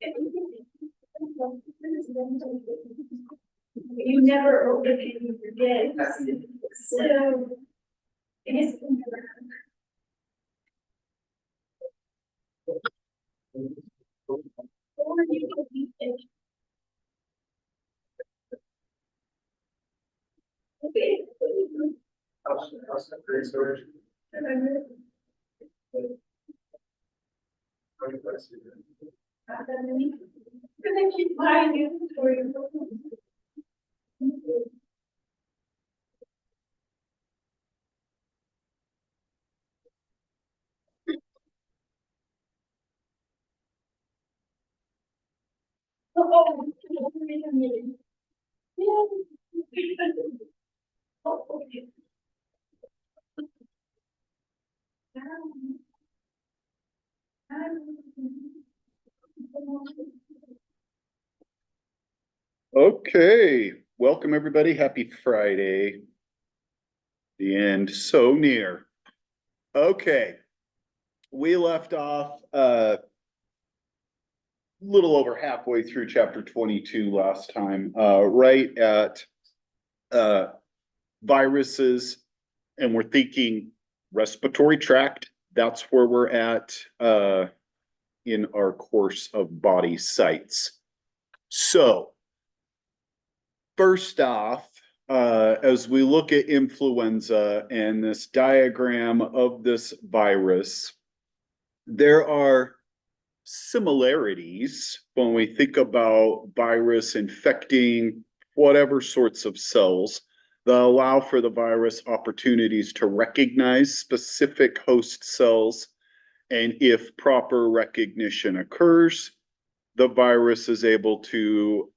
You never open it and forget. So I guess or you could be okay. How's that great storage? Because I keep buying inventory. Oh, oh, okay. Okay, welcome everybody. Happy Friday. The end so near. Okay, we left off little over halfway through chapter 22 last time, right at viruses, and we're thinking respiratory tract. That's where we're at in our course of body sites. So first off, as we look at influenza and this diagram of this virus, there are similarities when we think about virus infecting whatever sorts of cells that allow for the virus opportunities to recognize specific host cells. And if proper recognition occurs, the virus is able to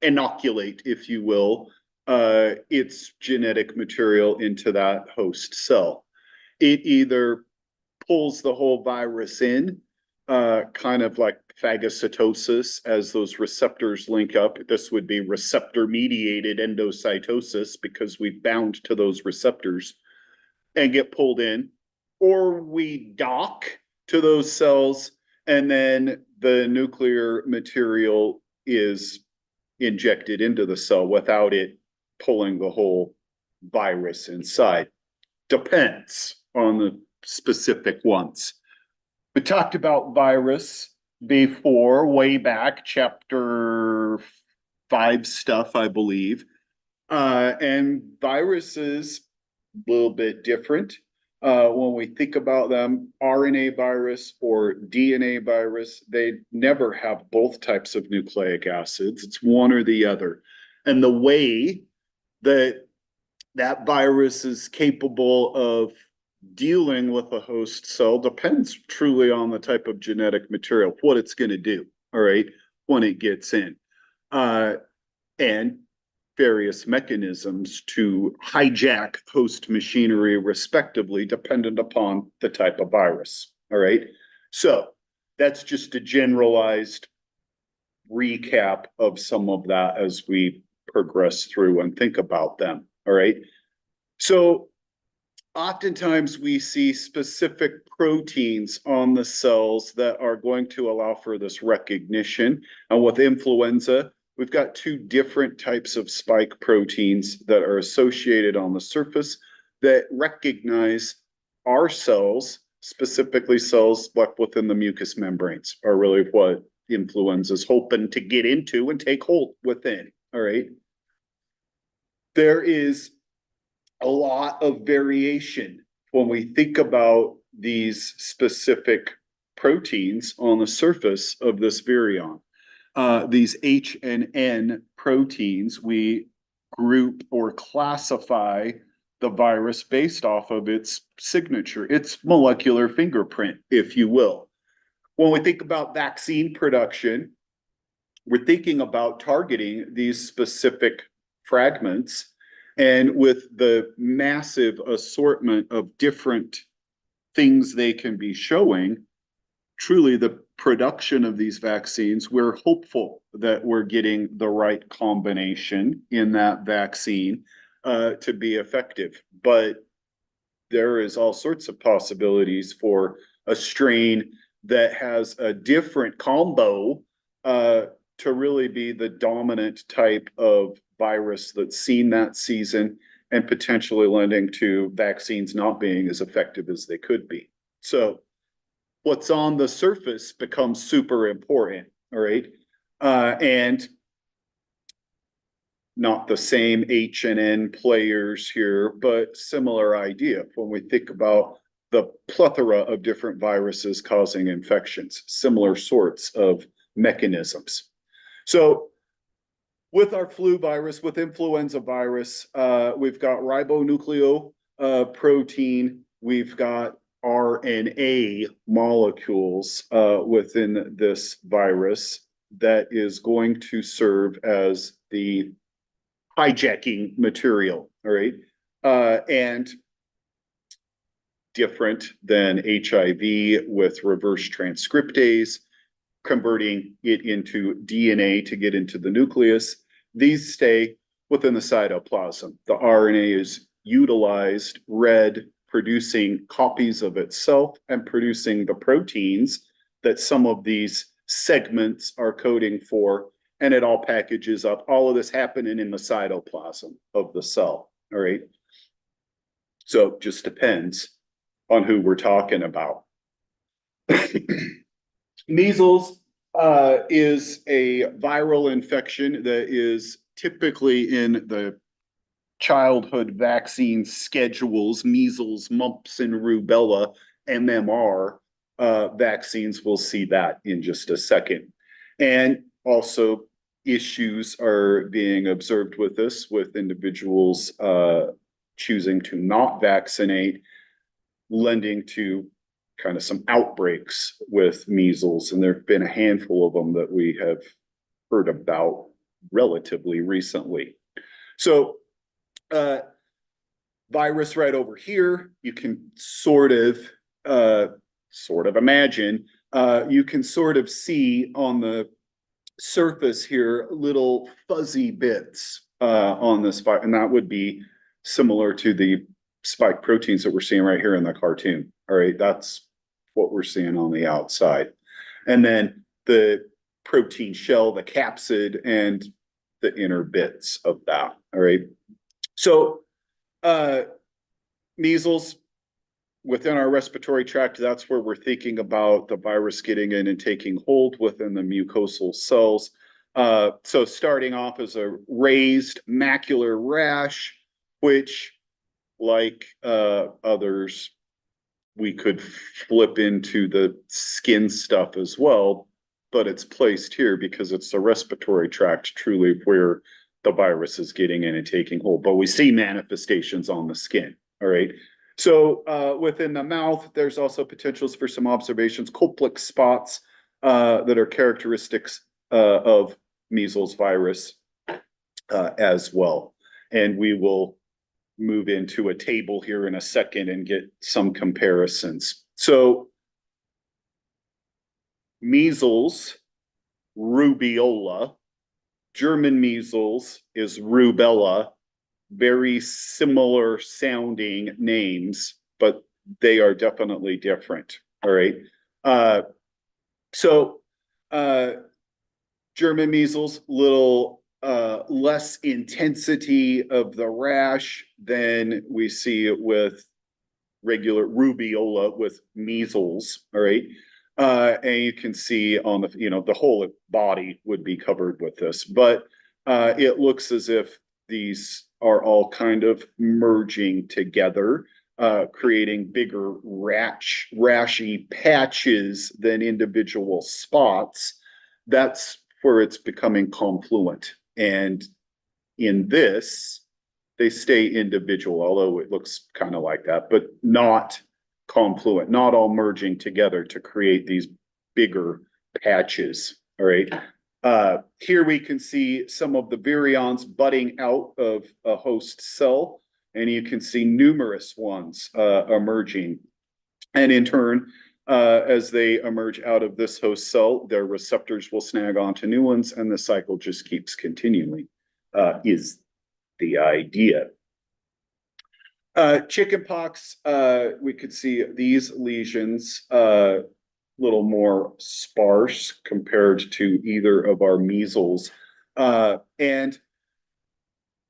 inoculate, if you will, its genetic material into that host cell. It either pulls the whole virus in, kind of like phagocytosis, as those receptors link up. This would be receptor-mediated endocytosis because we bound to those receptors and get pulled in, or we dock to those cells and then the nuclear material is injected into the cell without it pulling the whole virus inside. Depends on the specific ones. We talked about virus before, way back, chapter 5 stuff, I believe. And viruses, a little bit different. When we think about them, RNA virus or DNA virus, they never have both types of nucleic acids. It's one or the other. And the way that that virus is capable of dealing with a host cell depends truly on the type of genetic material, what it's going to do, all right, when it gets in. And various mechanisms to hijack host machinery respectively, dependent upon the type of virus, all right? So that's just a generalized recap of some of that as we progress through and think about them, all right? So oftentimes we see specific proteins on the cells that are going to allow for this recognition. And with influenza, we've got two different types of spike proteins that are associated on the surface that recognize our cells, specifically cells left within the mucous membranes, are really what influenza is hoping to get into and take hold within, all right? There is a lot of variation when we think about these specific proteins on the surface of this virion. These H and N proteins, we group or classify the virus based off of its signature, its molecular fingerprint, if you will. When we think about vaccine production, we're thinking about targeting these specific fragments. And with the massive assortment of different things they can be showing, truly the production of these vaccines, we're hopeful that we're getting the right combination in that vaccine to be effective. But there is all sorts of possibilities for a strain that has a different combo to really be the dominant type of virus that's seen that season and potentially lending to vaccines not being as effective as they could be. So what's on the surface becomes super important, all right? And not the same H and N players here, but similar idea when we think about the plethora of different viruses causing infections, similar sorts of mechanisms. So with our flu virus, with influenza virus, we've got ribonucleo protein, we've got RNA molecules within this virus that is going to serve as the hijacking material, all right? And different than HIV with reverse transcriptase, converting it into DNA to get into the nucleus. These stay within the cytoplasm. The RNA is utilized, read, producing copies of itself and producing the proteins that some of these segments are coding for, and it all packages up. All of this happening in the cytoplasm of the cell, all right? So it just depends on who we're talking about. Measles is a viral infection that is typically in the childhood vaccine schedules. Measles, mumps, and rubella, MMR vaccines. We'll see that in just a second. And also issues are being observed with this, with individuals choosing to not vaccinate, lending to kind of some outbreaks with measles, and there have been a handful of them that we have heard about relatively recently. So virus right over here, you can sort of imagine, you can sort of see on the surface here little fuzzy bits on this virus, and that would be similar to the spike proteins that we're seeing right here in the cartoon. All right, that's what we're seeing on the outside. And then the protein shell, the capsid, and the inner bits of that. All right. So measles within our respiratory tract, that's where we're thinking about the virus getting in and taking hold within the mucosal cells. So starting off as a raised macular rash, which like others, we could flip into the skin stuff as well, but it's placed here because it's the respiratory tract truly where the virus is getting in and taking hold. But we see manifestations on the skin, all right? So within the mouth, there's also potentials for some observations, Koplik spots that are characteristics of measles virus as well. And we will move into a table here in a second and get some comparisons. So measles, rubeola, German measles is rubella, very similar sounding names, but they are definitely different, all right? So German measles, little less intensity of the rash than we see with regular rubeola with measles, all right? And you can see on the, the whole body would be covered with this, but it looks as if these are all kind of merging together, creating bigger rashy patches than individual spots. That's where it's becoming confluent. And in this, they stay individual, although it looks kind of like that, but not confluent, not all merging together to create these bigger patches, all right? Here we can see some of the virions budding out of a host cell, and you can see numerous ones emerging. And in turn, as they emerge out of this host cell, their receptors will snag onto new ones, and the cycle just keeps continuing, is the idea. Chickenpox, we could see these lesions little more sparse compared to either of our measles, and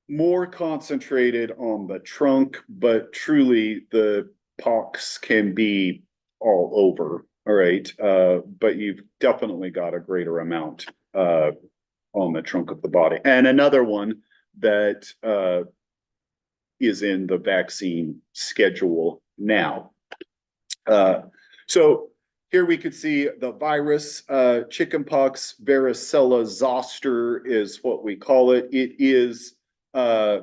more concentrated on the trunk, but truly the pox can be all over. All right. But you've definitely got a greater amount on the trunk of the body. And another one that is in the vaccine schedule now. So here we could see the virus, chickenpox, varicella zoster is what we call it. It is a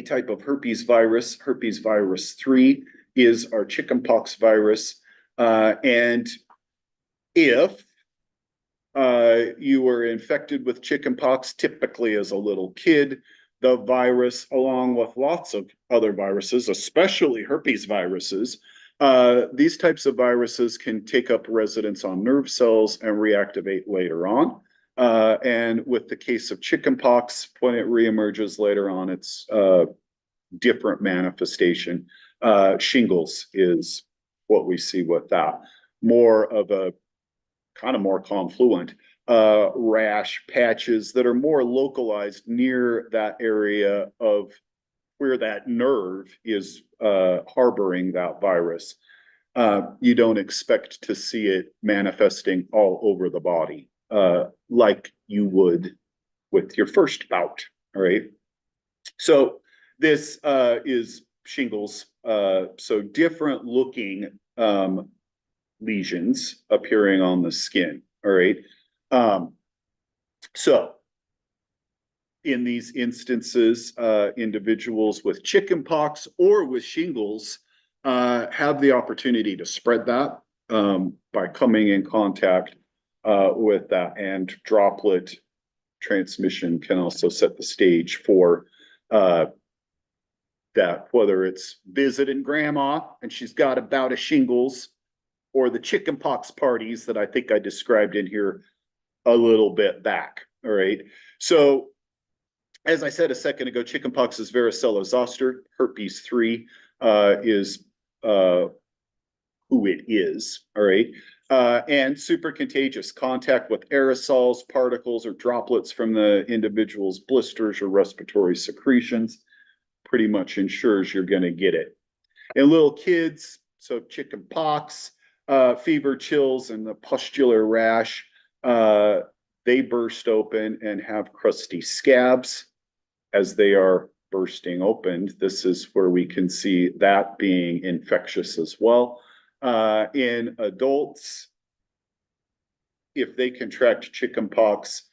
type of herpes virus. Herpes virus 3 is our chickenpox virus. And if you were infected with chickenpox, typically as a little kid, the virus, along with lots of other viruses, especially herpes viruses, these types of viruses can take up residence on nerve cells and reactivate later on. And with the case of chickenpox, when it reemerges later on, it's a different manifestation. Shingles is what we see with that. More of a kind of more confluent rash patches that are more localized near that area of where that nerve is harboring that virus. You don't expect to see it manifesting all over the body like you would with your first bout. All right. So this is shingles. So different looking lesions appearing on the skin. All right. So in these instances, individuals with chickenpox or with shingles have the opportunity to spread that by coming in contact with that, and droplet transmission can also set the stage for that, whether it's visiting grandma and she's got a bout of shingles, or the chickenpox parties that I think I described in here a little bit back. All right. So as I said a second ago, chickenpox is varicella zoster. Herpes 3 is who it is. All right. And super contagious. Contact with aerosols, particles, or droplets from the individual's blisters or respiratory secretions pretty much ensures you're going to get it. In little kids, so chickenpox, fever, chills, and the pustular rash, they burst open and have crusty scabs as they are bursting open. This is where we can see that being infectious as well. In adults, if they contract chickenpox,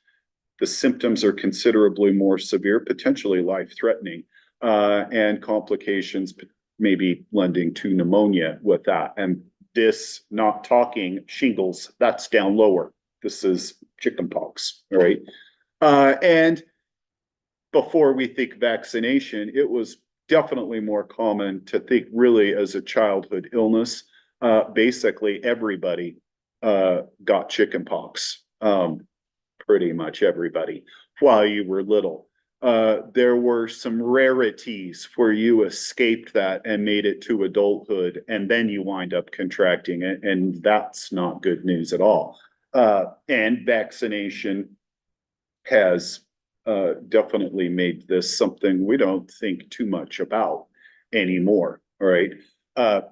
the symptoms are considerably more severe, potentially life-threatening, and complications maybe lending to pneumonia with that. And this, not talking shingles, that's down lower. This is chickenpox, all right? And before we think vaccination, it was definitely more common to think really as a childhood illness. Basically, everybody got chickenpox, pretty much everybody, while you were little. There were some rarities where you escaped that and made it to adulthood, and then you wind up contracting it, and that's not good news at all. And vaccination has definitely made this something we don't think too much about anymore. All right.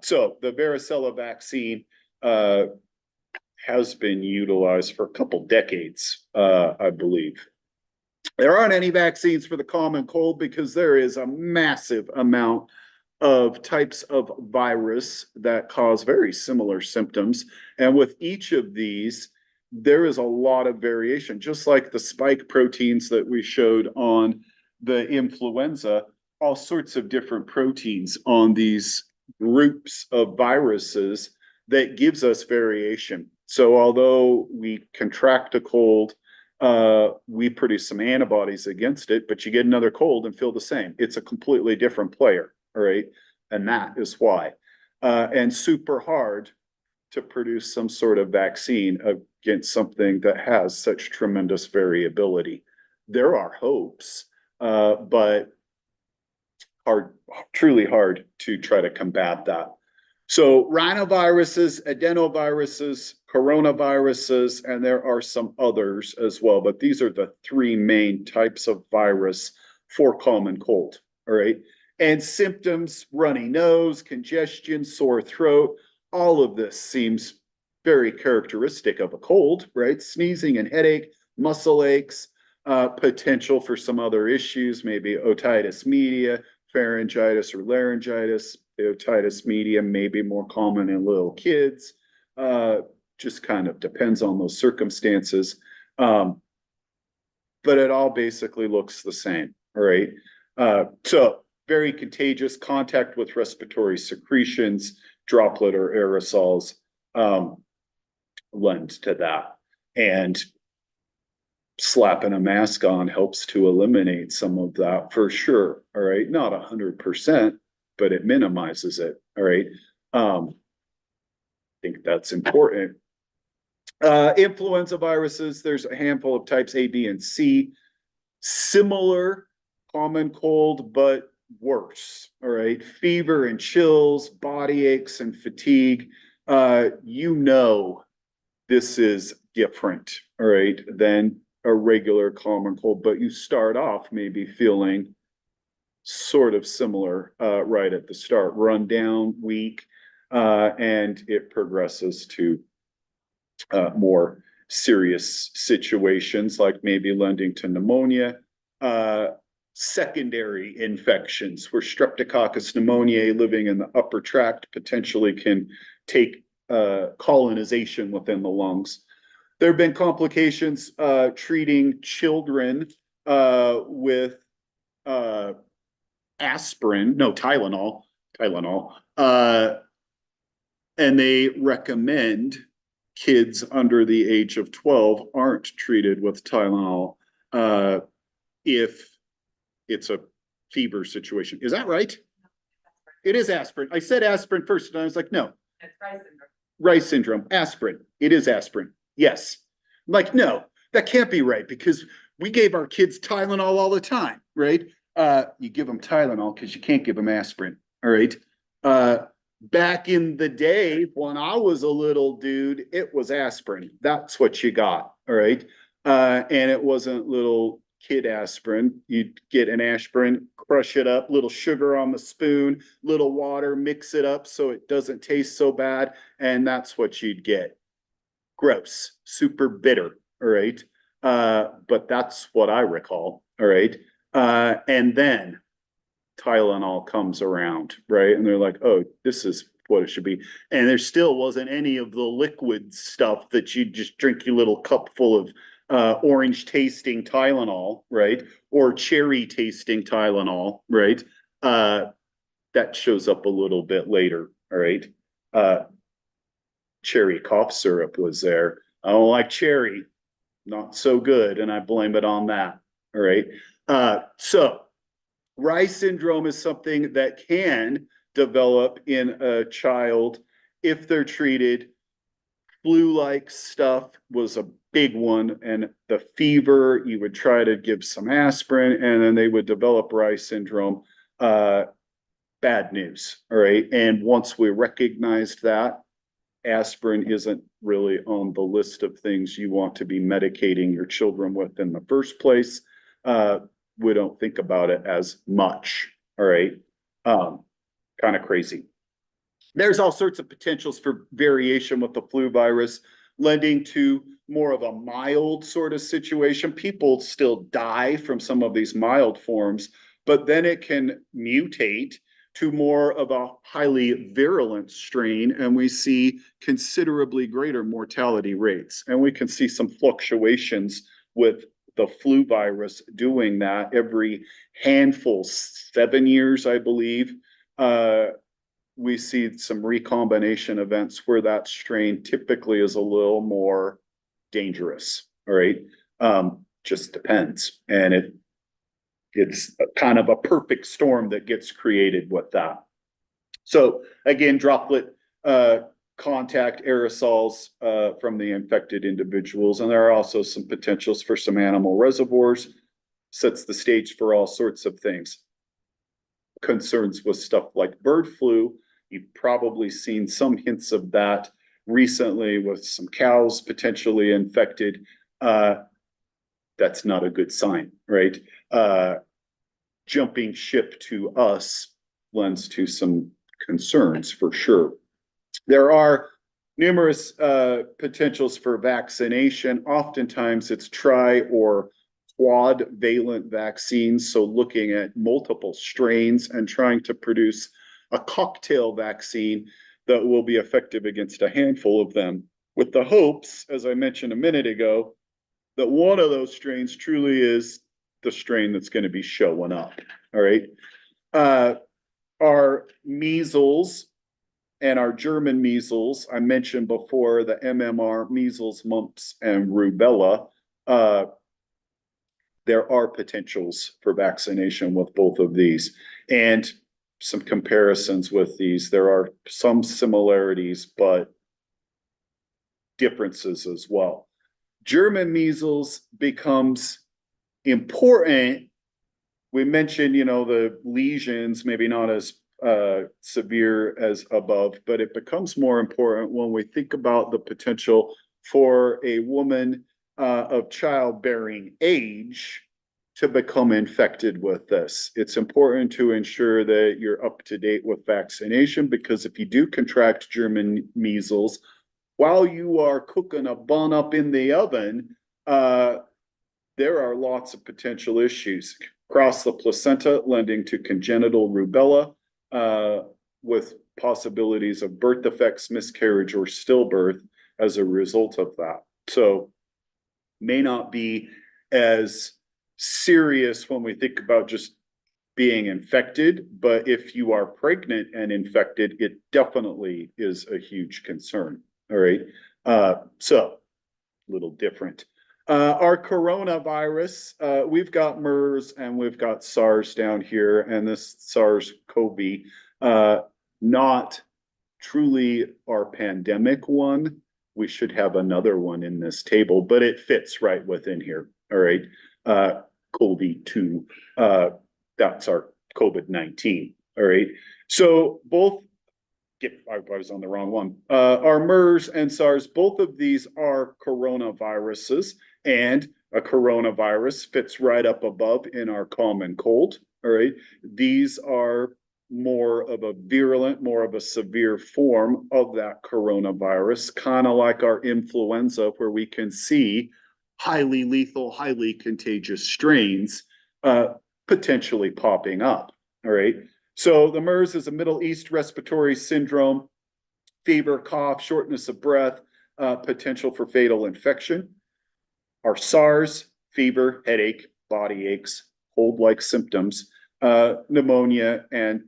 So the varicella vaccine has been utilized for a couple decades, I believe. There aren't any vaccines for the common cold because there is a massive amount of types of virus that cause very similar symptoms. And with each of these, there is a lot of variation, just like the spike proteins that we showed on the influenza, all sorts of different proteins on these groups of viruses that gives us variation. So although we contract a cold, we produce some antibodies against it, but you get another cold and feel the same. It's a completely different player, all right? And that is why. And super hard to produce some sort of vaccine against something that has such tremendous variability. There are hopes, but truly hard to try to combat that. So rhinoviruses, adenoviruses, coronaviruses, and there are some others as well, but these are the three main types of virus for common cold, all right? And symptoms, runny nose, congestion, sore throat, all of this seems very characteristic of a cold, right? Sneezing and headache, muscle aches, potential for some other issues, maybe otitis media, pharyngitis or laryngitis. Otitis media may be more common in little kids. Just kind of depends on those circumstances. But it all basically looks the same, all right? So very contagious, contact with respiratory secretions, droplet or aerosols lend to that. And slapping a mask on helps to eliminate some of that for sure, all right? Not 100%, but it minimizes it, all right? I think that's important. Influenza viruses, there's a handful of types A, B, and C. Similar common cold, but worse, all right? Fever and chills, body aches and fatigue. You know this is different, all right, than a regular common cold, but you start off maybe feeling sort of similar right at the start, run down, weak, and it progresses to more serious situations like maybe lending to pneumonia, secondary infections where Streptococcus pneumoniae living in the upper tract potentially can take colonization within the lungs. There have been complications treating children with Tylenol, and they recommend kids under the age of 12 aren't treated with Tylenol if it's a fever situation. Is that right? It is aspirin. I said aspirin first, and I was like, no. It's Rice syndrome. Rice syndrome, aspirin. It is aspirin. Yes. I'm like, no, that can't be right because we gave our kids Tylenol all the time, right? You give them Tylenol because you can't give them aspirin, all right? Back in the day when I was a little dude, it was aspirin. That's what you got, all right? And it wasn't little kid aspirin. You'd get an aspirin, crush it up, little sugar on the spoon, little water, mix it up so it doesn't taste so bad, and that's what you'd get. Gross, super bitter, all right? But that's what I recall, all right? And then Tylenol comes around, right? And they're like, oh, this is what it should be. And there still wasn't any of the liquid stuff that you just drink your little cup full of orange tasting Tylenol, right? Or cherry tasting Tylenol, right? That shows up a little bit later, all right? Cherry cough syrup was there. I don't like cherry, not so good, and I blame it on that, all right? So Rice syndrome is something that can develop in a child if they're treated. Flu-like stuff was a big one, and the fever, you would try to give some aspirin, and then they would develop Rice syndrome. Bad news, all right? And once we recognized that, aspirin isn't really on the list of things you want to be medicating your children with in the first place. We don't think about it as much, all right? Kind of crazy. There's all sorts of potentials for variation with the flu virus, lending to more of a mild sort of situation. People still die from some of these mild forms, but then it can mutate to more of a highly virulent strain, and we see considerably greater mortality rates. And we can see some fluctuations with the flu virus doing that every handful, 7 years, I believe. We see some recombination events where that strain typically is a little more dangerous, all right? Just depends. And it's kind of a perfect storm that gets created with that. So again, droplet contact aerosols from the infected individuals. And there are also some potentials for some animal reservoirs, sets the stage for all sorts of things. Concerns with stuff like bird flu You've probably seen some hints of that recently with some cows potentially infected. That's not a good sign, right? Jumping ship to us lends to some concerns for sure. There are numerous potentials for vaccination. Oftentimes it's tri or quadvalent vaccines, so looking at multiple strains and trying to produce a cocktail vaccine that will be effective against a handful of them, with the hopes, as I mentioned a minute ago, that one of those strains truly is the strain that's going to be showing up. All right. Our measles and our German measles, I mentioned before, the MMR, measles, mumps, and rubella. There are potentials for vaccination with both of these. And some comparisons with these. There are some similarities, but differences as well. German measles becomes important. We mentioned, the lesions, maybe not as severe as above, but it becomes more important when we think about the potential for a woman of childbearing age to become infected with this. It's important to ensure that you're up to date with vaccination, because if you do contract German measles, while you are cooking a bun up in the oven, there are lots of potential issues. Cross the placenta, lending to congenital rubella, with possibilities of birth defects, miscarriage, or stillbirth as a result of that. So may not be as serious when we think about just being infected, but if you are pregnant and infected, it definitely is a huge concern. All right. So a little different. Our coronavirus, we've got MERS and we've got SARS down here, and this SARS-CoV, not truly our pandemic one. We should have another one in this table, but it fits right within here. All right. CoV-2, that's our COVID-19. All right. So both, I was on the wrong one. Our MERS and SARS, both of these are coronaviruses, and a coronavirus fits right up above in our common cold. All right. These are more of a virulent, more of a severe form of that coronavirus, kind of like our influenza, where we can see highly lethal, highly contagious strains potentially popping up. All right. So the MERS is a Middle East respiratory syndrome, fever, cough, shortness of breath, potential for fatal infection. Our SARS, fever, headache, body aches, cold-like symptoms, pneumonia, and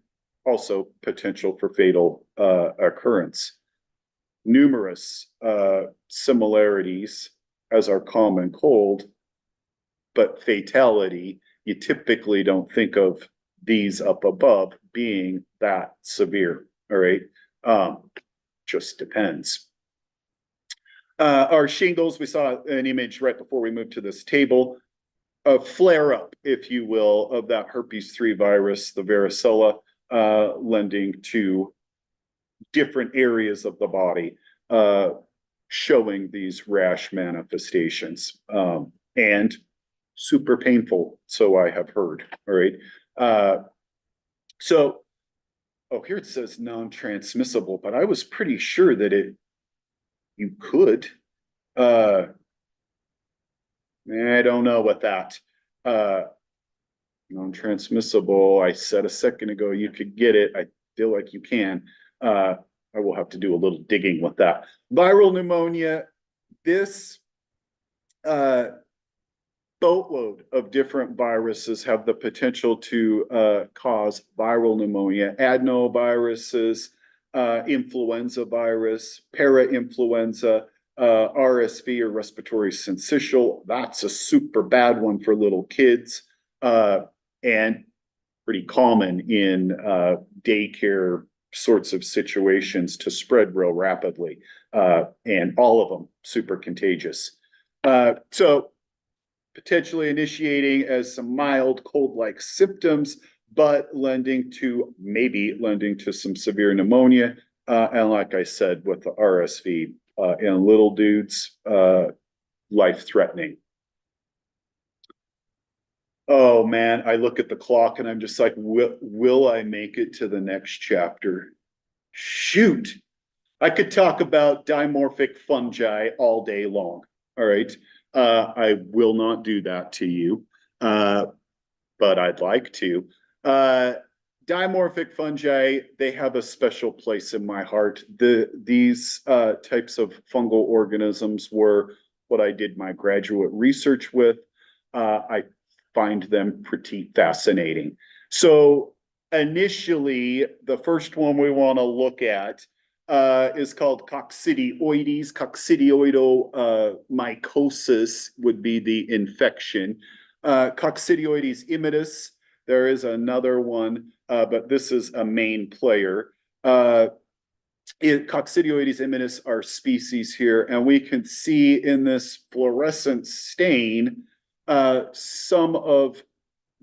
also potential for fatal occurrence. Numerous similarities as our common cold, but fatality, you typically don't think of these up above being that severe. All right. Just depends. Our shingles, we saw an image right before we moved to this table, a flare up, if you will, of that herpes 3 virus, the varicella, lending to different areas of the body, showing these rash manifestations, and super painful. So I have heard. All right. So, here it says non-transmissible, but I was pretty sure that you could. I don't know what that. Non-transmissible, I said a second ago you could get it. I feel like you can. I will have to do a little digging with that. Viral pneumonia, this boatload of different viruses have the potential to cause viral pneumonia. Adenoviruses, influenza virus, parainfluenza, RSV or respiratory syncytial. That's a super bad one for little kids, and pretty common in daycare sorts of situations to spread real rapidly, and all of them super contagious. So potentially initiating as some mild cold-like symptoms, but maybe lending to some severe pneumonia. And like I said, with the RSV in little dudes, life-threatening. Oh man, I look at the clock and I'm just like, will I make it to the next chapter? Shoot. I could talk about dimorphic fungi all day long. All right. I will not do that to you, but I'd like to. Dimorphic fungi, they have a special place in my heart. These types of fungal organisms were what I did my graduate research with. I find them pretty fascinating. So initially, the first one we want to look at is called coccidioides. Coccidioidomycosis would be the infection. Coccidioides immitis, there is another one, but this is a main player. Coccidioides immitis are species here, and we can see in this fluorescent stain some of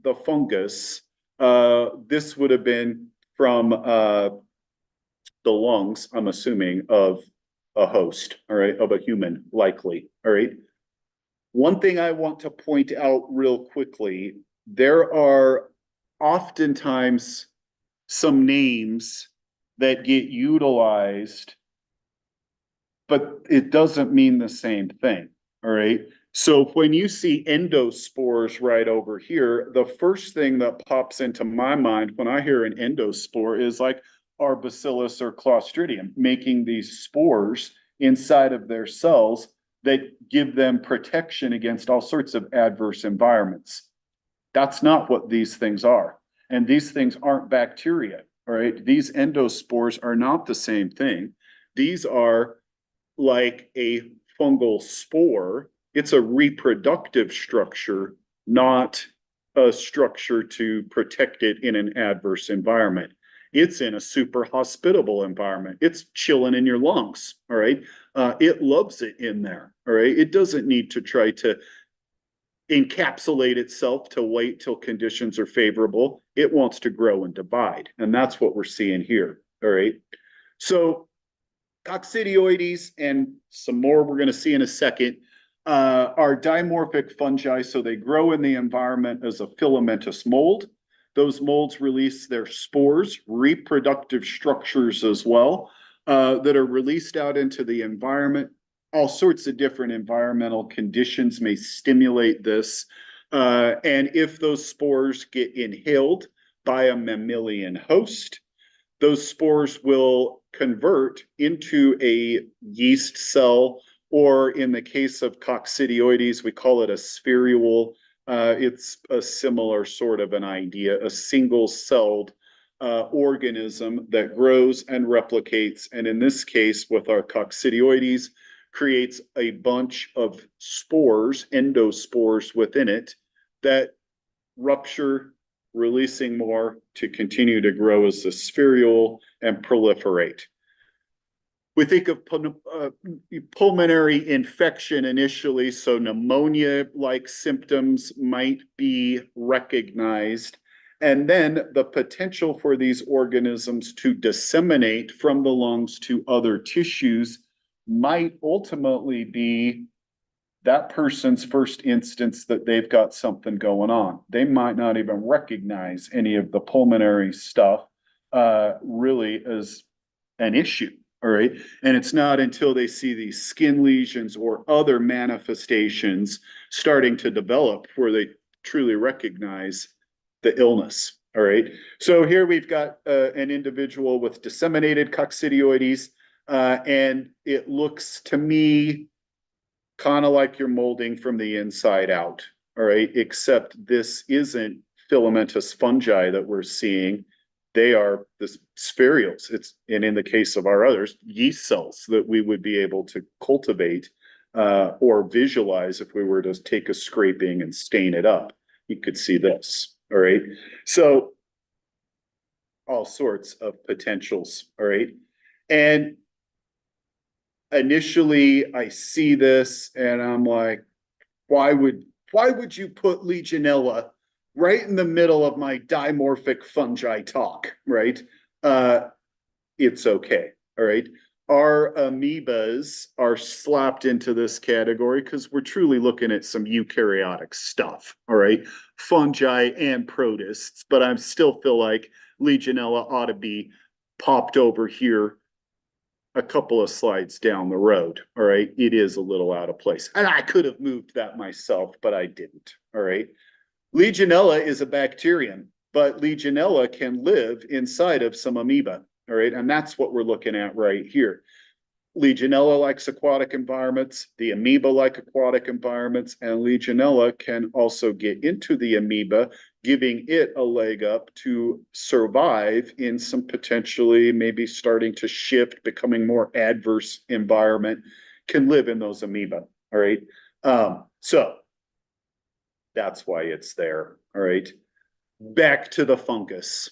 the fungus. This would have been from the lungs, I'm assuming, of a host, all right, of a human, likely, all right. One thing I want to point out real quickly, there are oftentimes some names that get utilized, but it doesn't mean the same thing, all right? So when you see endospores right over here, the first thing that pops into my mind when I hear an endospore is like our bacillus or clostridium, making these spores inside of their cells that give them protection against all sorts of adverse environments. That's not what these things are. And these things aren't bacteria, all right? These endospores are not the same thing. These are like a fungal spore. It's a reproductive structure, not a structure to protect it in an adverse environment. It's in a super hospitable environment. It's chilling in your lungs, all right? It loves it in there, all right? It doesn't need to try to encapsulate itself to wait till conditions are favorable. It wants to grow and divide, and that's what we're seeing here, all right? So coccidioides and some more we're going to see in a second are dimorphic fungi, so they grow in the environment as a filamentous mold. Those molds release their spores, reproductive structures as well, that are released out into the environment. All sorts of different environmental conditions may stimulate this. And if those spores get inhaled by a mammalian host, those spores will convert into a yeast cell, or in the case of coccidioides, we call it a spherule. It's a similar sort of an idea, a single-celled organism that grows and replicates. And in this case, with our coccidioides, creates a bunch of spores, endospores within it that rupture, releasing more to continue to grow as the spherule and proliferate. We think of pulmonary infection initially, so pneumonia-like symptoms might be recognized, and then the potential for these organisms to disseminate from the lungs to other tissues might ultimately be that person's first instance that they've got something going on. They might not even recognize any of the pulmonary stuff really as an issue, all right? And it's not until they see these skin lesions or other manifestations starting to develop where they truly recognize the illness, all right? So here we've got an individual with disseminated coccidioides, and it looks to me kind of like you're molding from the inside out, all right? Except this isn't filamentous fungi that we're seeing. They are the spherules. And in the case of our others, yeast cells that we would be able to cultivate or visualize if we were to take a scraping and stain it up. You could see this, all right? So all sorts of potentials, all right? And initially I see this and I'm like, why would you put Legionella right in the middle of my dimorphic fungi talk, right? It's okay, all right? Our amoebas are slapped into this category because we're truly looking at some eukaryotic stuff, all right? Fungi and protists, but I still feel like Legionella ought to be popped over here a couple of slides down the road, all right? It is a little out of place. And I could have moved that myself, but I didn't, all right? Legionella is a bacterium, but Legionella can live inside of some amoeba, all right? And that's what we're looking at right here. Legionella likes aquatic environments, the amoeba like aquatic environments, and Legionella can also get into the amoeba, giving it a leg up to survive in some potentially maybe starting to shift, becoming more adverse environment, can live in those amoeba, all right? So that's why it's there, all right? Back to the fungus.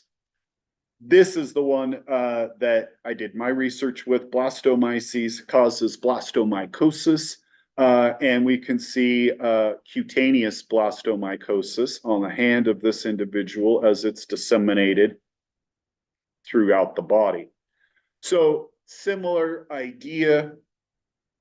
This is the one that I did my research with. Blastomyces causes blastomycosis. And we can see cutaneous blastomycosis on the hand of this individual as it's disseminated throughout the body. So similar idea,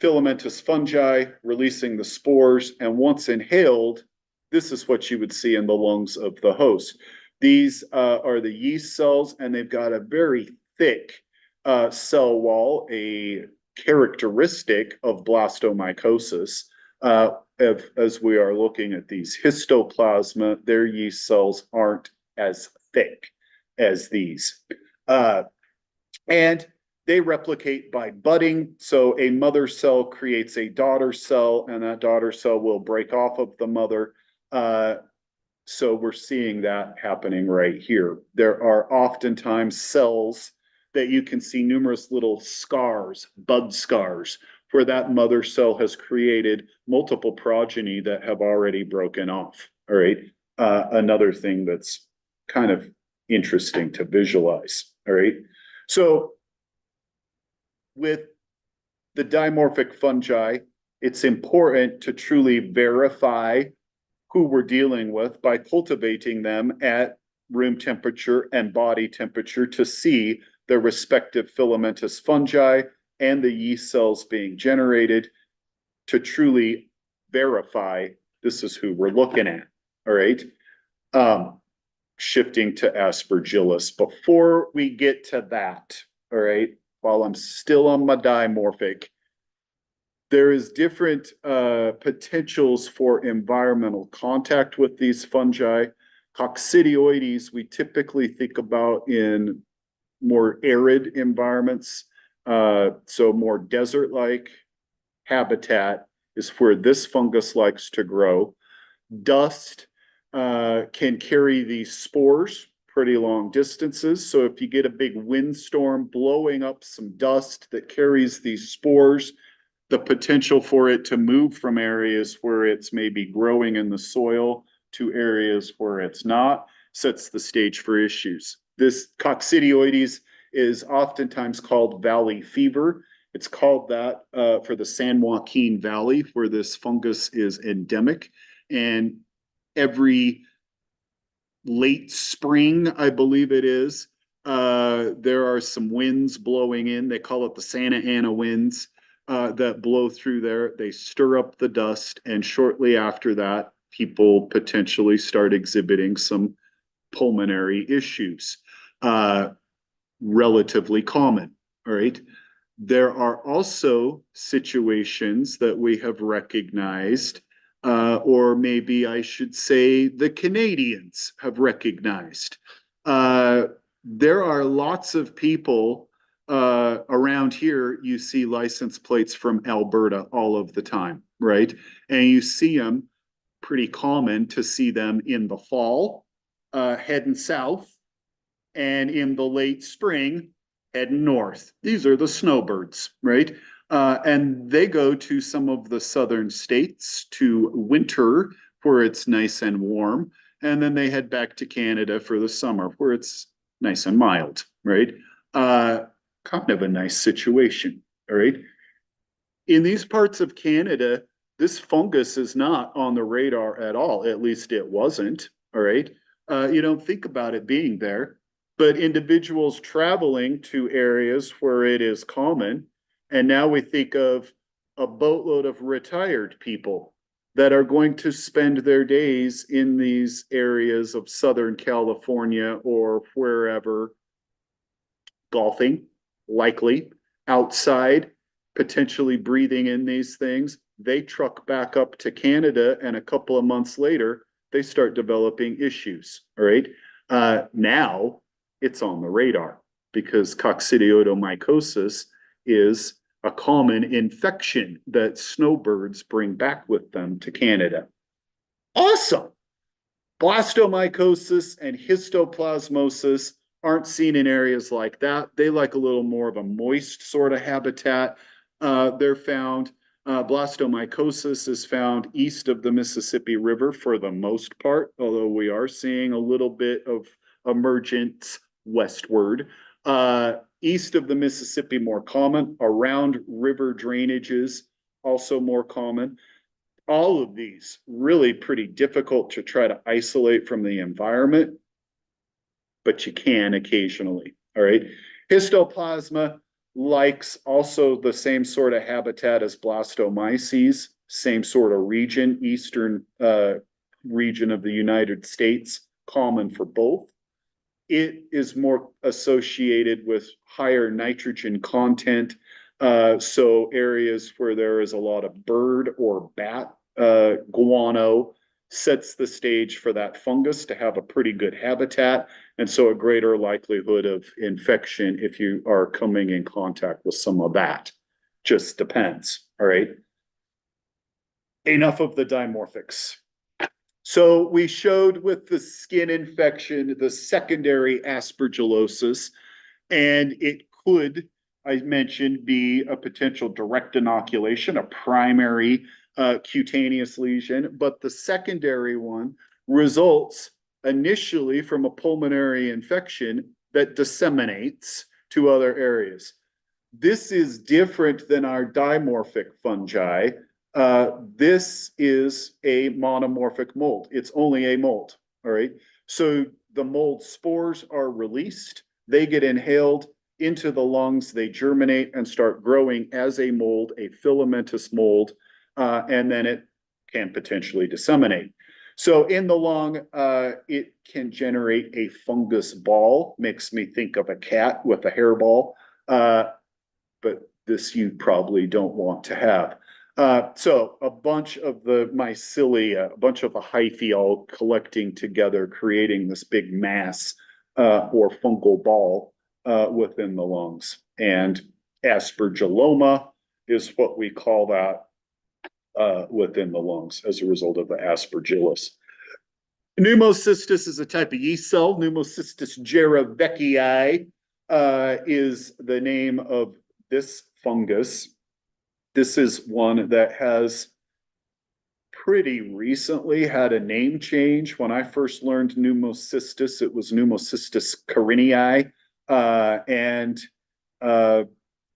filamentous fungi releasing the spores, and once inhaled, this is what you would see in the lungs of the host. These are the yeast cells, and they've got a very thick cell wall, a characteristic of blastomycosis. As we are looking at these histoplasma, their yeast cells aren't as thick as these. And they replicate by budding. So a mother cell creates a daughter cell, and that daughter cell will break off of the mother. So we're seeing that happening right here. There are oftentimes cells that you can see numerous little scars, bud scars, where that mother cell has created multiple progeny that have already broken off. All right. Another thing that's kind of interesting to visualize. All right. So with the dimorphic fungi, it's important to truly verify who we're dealing with by cultivating them at room temperature and body temperature to see the respective filamentous fungi and the yeast cells being generated to truly verify this is who we're looking at. All right. Shifting to Aspergillus. Before we get to that, all right, while I'm still on my dimorphic, there is different potentials for environmental contact with these fungi. Coccidioides, we typically think about in more arid environments. So more desert-like habitat is where this fungus likes to grow. Dust can carry these spores pretty long distances. So if you get a big windstorm blowing up some dust that carries these spores, the potential for it to move from areas where it's maybe growing in the soil to areas where it's not sets the stage for issues. This coccidioides is oftentimes called valley fever. It's called that for the San Joaquin Valley, where this fungus is endemic. And every late spring, I believe it is, there are some winds blowing in. They call it the Santa Ana winds. That blow through there, they stir up the dust, and shortly after that, people potentially start exhibiting some pulmonary issues. Relatively common, all right? There are also situations that we have recognized, or maybe I should say the Canadians have recognized. There are lots of people around here, you see license plates from Alberta all of the time, right? And you see them, pretty common to see them in the fall, heading south, and in the late spring, heading north. These are the snowbirds, right? And they go to some of the southern states to winter where it's nice and warm. And then they head back to Canada for the summer where it's nice and mild, right? Kind of a nice situation, all right? In these parts of Canada, this fungus is not on the radar at all. At least it wasn't, all right? You don't think about it being there, but individuals traveling to areas where it is common, and now we think of a boatload of retired people that are going to spend their days in these areas of Southern California or wherever, golfing, likely, outside, potentially breathing in these things. They truck back up to Canada, and a couple of months later, they start developing issues. All right. Now it's on the radar because coccidioidomycosis is a common infection that snowbirds bring back with them to Canada. Awesome. Blastomycosis and histoplasmosis aren't seen in areas like that. They like a little more of a moist sort of habitat. They're found, blastomycosis is found east of the Mississippi River for the most part, although we are seeing a little bit of emergence westward. East of the Mississippi, more common. Around river drainages, also more common. All of these really pretty difficult to try to isolate from the environment, but you can occasionally. All right. Histoplasma likes also the same sort of habitat as blastomyces, same sort of region, eastern region of the United States, common for both. It is more associated with higher nitrogen content. So areas where there is a lot of bird or bat guano sets the stage for that fungus to have a pretty good habitat, and so a greater likelihood of infection if you are coming in contact with some of that. Just depends. All right. Enough of the dimorphics. So we showed with the skin infection, the secondary aspergillosis, and it could, I mentioned, be a potential direct inoculation, a primary cutaneous lesion, but the secondary one results initially from a pulmonary infection that disseminates to other areas. This is different than our dimorphic fungi. This is a monomorphic mold. It's only a mold, all right? So the mold spores are released, they get inhaled into the lungs, they germinate and start growing as a mold, a filamentous mold, and then it can potentially disseminate. So in the lung, it can generate a fungus ball, makes me think of a cat with a hairball, but this you probably don't want to have. So a bunch of the mycelia, a bunch of the hyphae all collecting together, creating this big mass or fungal ball within the lungs. And aspergilloma is what we call that within the lungs as a result of the aspergillus. Pneumocystis is a type of yeast cell. Pneumocystis jereveckii is the name of this fungus. This is one that has pretty recently had a name change. When I first learned pneumocystis, it was Pneumocystis carinii, and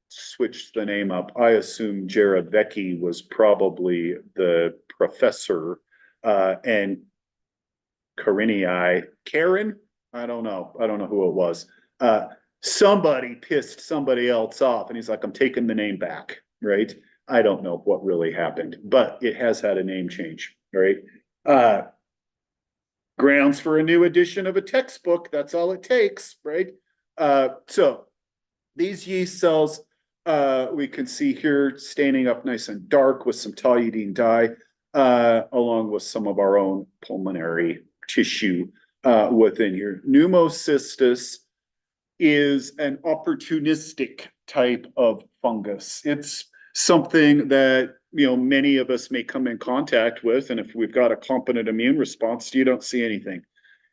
switched the name up. I assume Jerebecki was probably the professor, and carinii, Karen? I don't know. I don't know who it was. Somebody pissed somebody else off, and he's like, I'm taking the name back, right? I don't know what really happened, but it has had a name change, right? Grounds for a new edition of a textbook. That's all it takes, right? So these yeast cells, we can see here staining up nice and dark with some toluidine dye, along with some of our own pulmonary tissue within here. Pneumocystis is an opportunistic type of fungus. It's something that, you know, many of us may come in contact with, and if we've got a competent immune response, you don't see anything.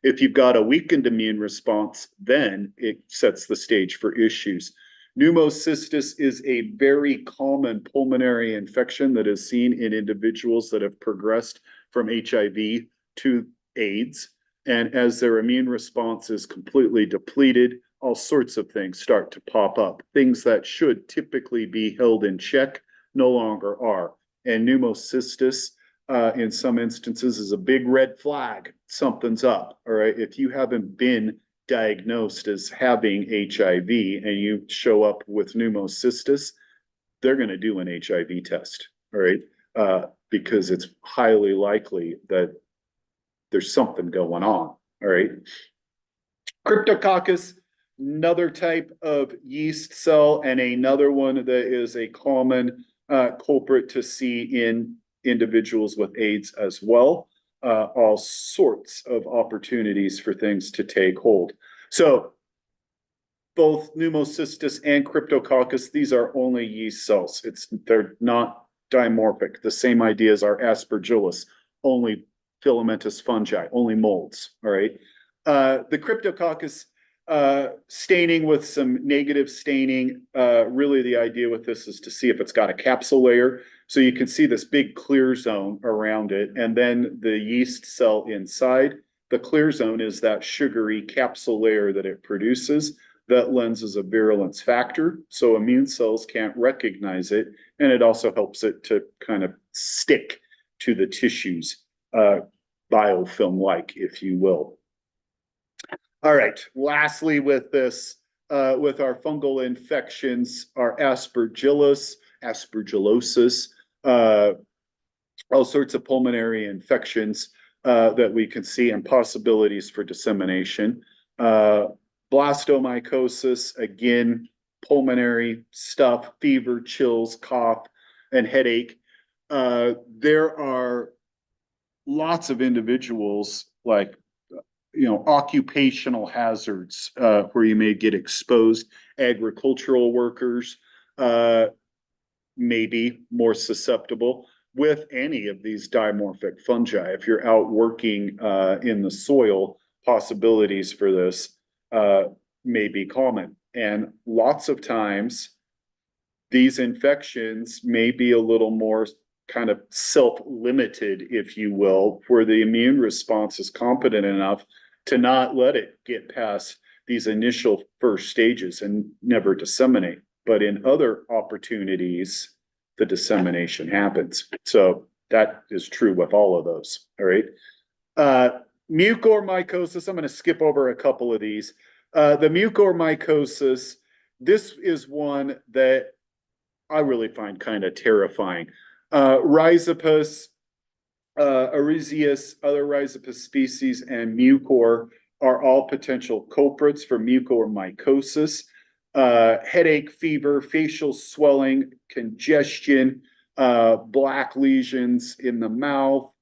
If you've got a weakened immune response, then it sets the stage for issues. Pneumocystis is a very common pulmonary infection that is seen in individuals that have progressed from HIV to AIDS. And as their immune response is completely depleted, all sorts of things start to pop up. Things that should typically be held in check no longer are. And pneumocystis in some instances is a big red flag. Something's up, all right? If you haven't been diagnosed as having HIV and you show up with pneumocystis, they're going to do an HIV test, all right? Because it's highly likely that there's something going on, all right? Cryptococcus, another type of yeast cell, and another one that is a common culprit to see in individuals with AIDS as well. All sorts of opportunities for things to take hold. So both pneumocystis and cryptococcus, these are only yeast cells. They're not dimorphic. The same idea as our aspergillus, only filamentous fungi, only molds, all right? The cryptococcus staining with some negative staining, really the idea with this is to see if it's got a capsule layer. So you can see this big clear zone around it, and then the yeast cell inside. The clear zone is that sugary capsule layer that it produces that lends as a virulence factor. So immune cells can't recognize it, and it also helps it to kind of stick to the tissues, biofilm-like, if you will. All right, lastly with this, with our fungal infections, our aspergillus, aspergillosis, all sorts of pulmonary infections that we can see and possibilities for dissemination. Blastomycosis, again, pulmonary stuff, fever, chills, cough, and headache. There are lots of individuals like, occupational hazards where you may get exposed. Agricultural workers may be more susceptible with any of these dimorphic fungi. If you're out working in the soil, possibilities for this may be common. And lots of times, these infections may be a little more kind of self-limited, if you will, where the immune response is competent enough to not let it get past these initial first stages and never disseminate. But in other opportunities, the dissemination happens. So that is true with all of those, all right? Mucormycosis, I'm going to skip over a couple of these. The mucormycosis, this is one that I really find kind of terrifying. Rhizopus, Arizius, other Rhizopus species, and mucor are all potential culprits for mucormycosis. Headache, fever, facial swelling, congestion, black lesions in the mouth,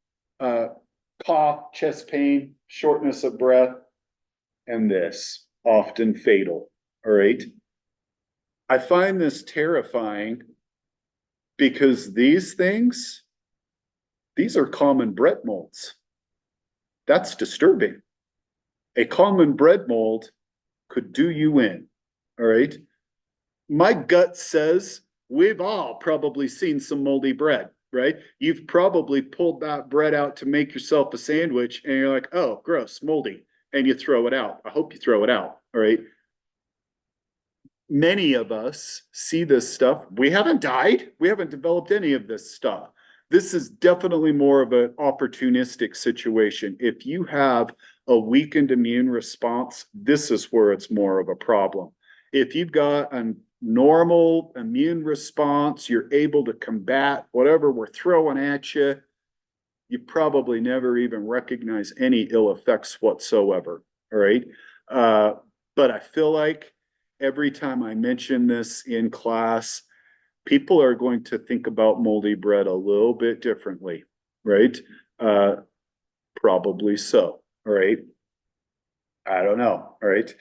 cough, chest pain, shortness of breath, and this, often fatal, all right? I find this terrifying because these are common bread molds. That's disturbing. A common bread mold could do you in, all right? My gut says we've all probably seen some moldy bread, right? You've probably pulled that bread out to make yourself a sandwich and you're like, oh, gross, moldy, and you throw it out. I hope you throw it out, all right? Many of us see this stuff. We haven't died. We haven't developed any of this stuff. This is definitely more of an opportunistic situation. If you have a weakened immune response, this is where it's more of a problem. If you've got a normal immune response, you're able to combat whatever we're throwing at you, you probably never even recognize any ill effects whatsoever, all right? But I feel like every time I mention this in class, people are going to think about moldy bread a little bit differently, right? Probably so, all right? I don't know, all right?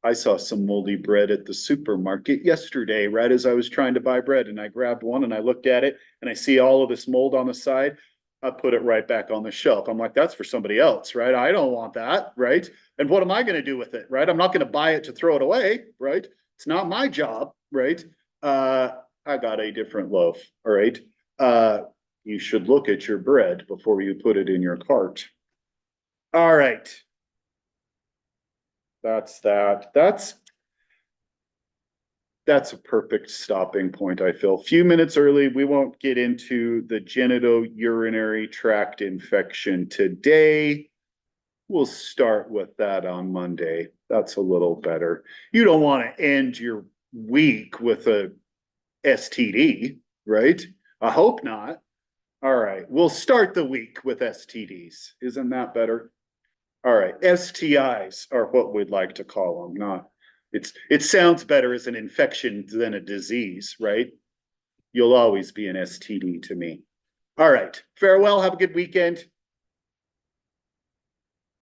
I saw some moldy bread at the supermarket yesterday, right as I was trying to buy bread, and I grabbed one and I looked at it and I see all of this mold on the side. I put it right back on the shelf. I'm like, that's for somebody else, right? I don't want that, right? And what am I going to do with it, right? I'm not going to buy it to throw it away, right? It's not my job, right? I got a different loaf, all right? You should look at your bread before you put it in your cart. All right. That's that. That's That's a perfect stopping point, I feel. Few minutes early, we won't get into the genitourinary tract infection today. We'll start with that on Monday. That's a little better. You don't want to end your week with a STD, right? I hope not. All right, we'll start the week with STDs. Isn't that better? All right, STIs are what we'd like to call them, not, it sounds better as an infection than a disease, right? You'll always be an STD to me. All right, farewell, have a good weekend.